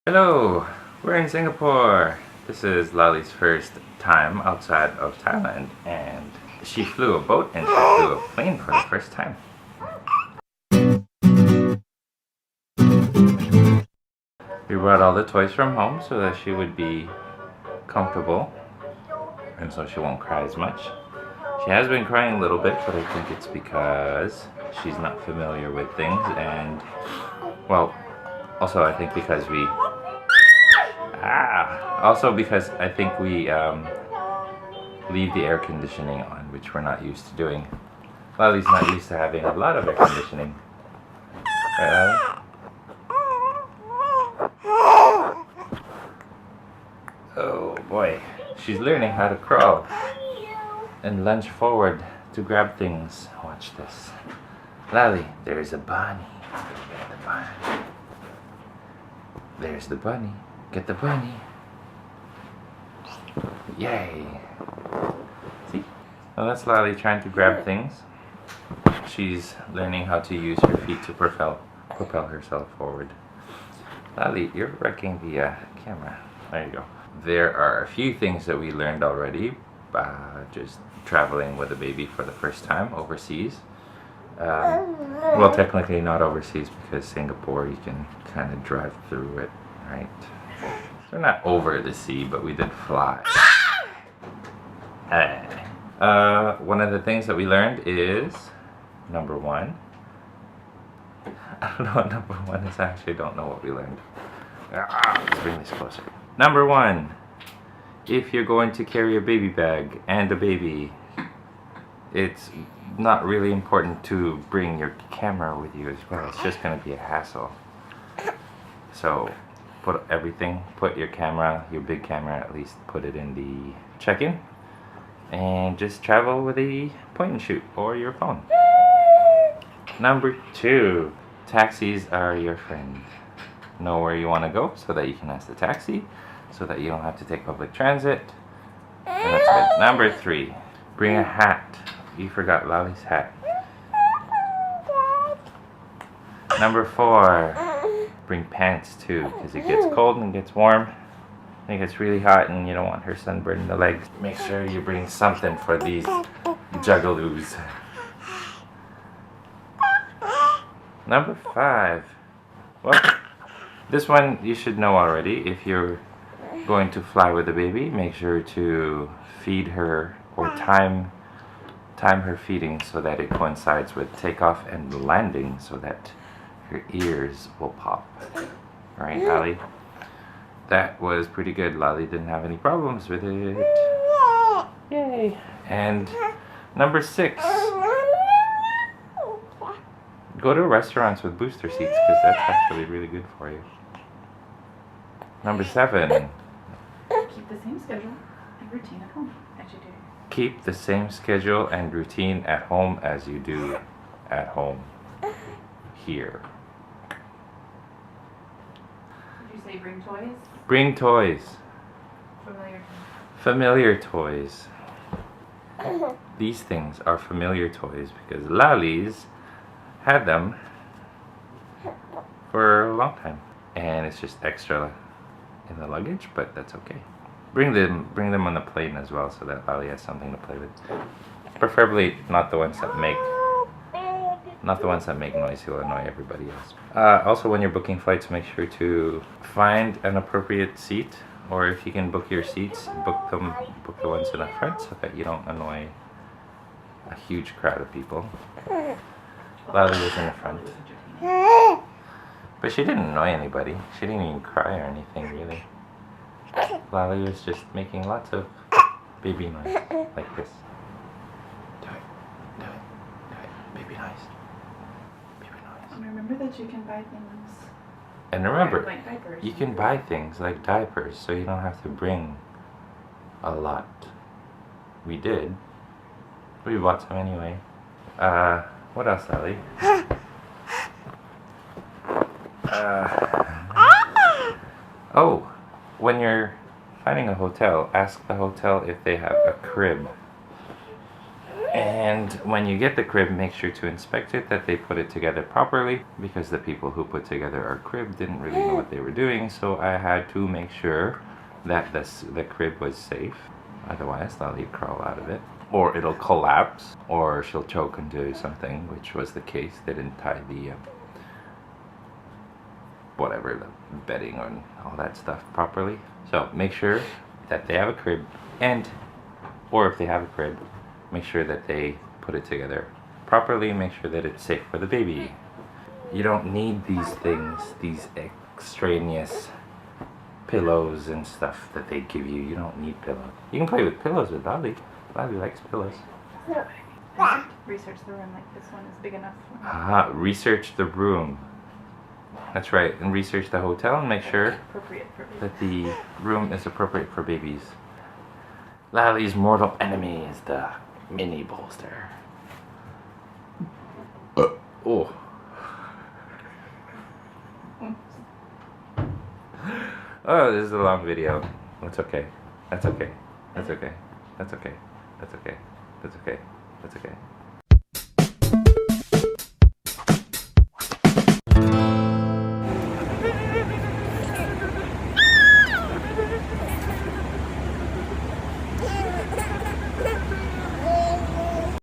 Hello, we're in Singapore. This is Lali's first time outside of Thailand, and she flew a boat and she flew a plane for the first time. We brought all the toys from home so that she would be comfortable and so she won't cry as much. She has been crying a little bit, but I think it's because she's not familiar with things, and well, also I think because we leave the air conditioning on, which we're not used to doing. Lali's not used to having a lot of air conditioning. Right, Lali? Oh boy, she's learning how to crawl and lunge forward to grab things. Watch this. Lali, there's a bunny. Get the bunny. There's the bunny. Get the bunny. Yay. See? Well, that's Lali trying to grab things. She's learning how to use her feet to propel herself forward. Lali, you're wrecking the camera. There you go. There are a few things that we learned already, just traveling with a baby for the first time overseas. Well, technically not overseas because Singapore, you can kind of drive through it, right? So we're not over the sea, but we did fly. One of the things that we learned is number one. I don't know what number one is. I actually don't know what we learned. Let's bring this closer. Number one, if you're going to carry a baby bag and a baby, it's not really important to bring your camera with you as well. It's just going to be a hassle. So put your camera, your big camera, at least put it in the check-in, and just travel with a point and shoot or your phone. Number two, taxis are your friend. Know where you want to go so that you can ask the taxi, so that you don't have to take public transit. And that's good. Number three, bring a hat. You forgot Lali's hat. Number four, bring pants too, because it gets cold and gets warm. And it gets really hot and you don't want her sunburning the legs. Make sure you bring something for these juggaloos. Number five. Well, this one you should know already. If you're going to fly with a baby, make sure to feed her or time her feeding so that it coincides with takeoff and landing so that her ears will pop. Right, Lali? That was pretty good. Lali didn't have any problems with it. Yay! And number six, go to restaurants with booster seats because that's actually really good for you. Number seven, keep the same schedule and routine at home as you do. Keep the same schedule and routine at home as you do at home here. Did you say bring toys? Bring toys. Familiar Familiar toys. toys. These things are familiar toys because Lali's had them for a long time. And it's just extra in the luggage, but that's okay. Bring them on the plane as well so that Lali has something to play with. Preferably not the ones that make noise. He'll annoy everybody else. Also, when you're booking flights, make sure to find an appropriate seat, or if you can book your seats, book the ones in the front so that you don't annoy a huge crowd of people. Lali was in the front, but she didn't annoy anybody. She didn't even cry or anything really. Lali was just making lots of baby noise, like this. Do it, do it, do it, baby noise. Baby noise. And remember that you can buy things. And remember, like diapers. you can buy things like diapers, so you don't have to bring a lot. We did. We bought some anyway. What else, Lali? Oh, when you're finding a hotel, ask the hotel if they have a crib. And when you get the crib, make sure to inspect it, that they put it together properly, because the people who put together our crib didn't really know what they were doing, so I had to make sure that the crib was safe. Otherwise, Lali will crawl out of it, or it'll collapse, or she'll choke and do something, which was the case. They didn't tie the whatever, the bedding and all that stuff properly. So make sure that they have a crib, and or if they have a crib, make sure that they put it together properly. Make sure that it's safe for the baby. You don't need these things, these extraneous pillows and stuff that they give you. You don't need pillows. You can play with pillows with Lali. Lali likes pillows. Research the room, like this one is big enough. Research the room. That's right, and research the hotel and make sure Appropriate for babies. that the room is appropriate for babies. Lali's mortal enemy is the mini bolster. Oh. Oh, this is a long video. That's okay. That's okay. That's okay. That's okay. That's okay. That's okay. That's okay.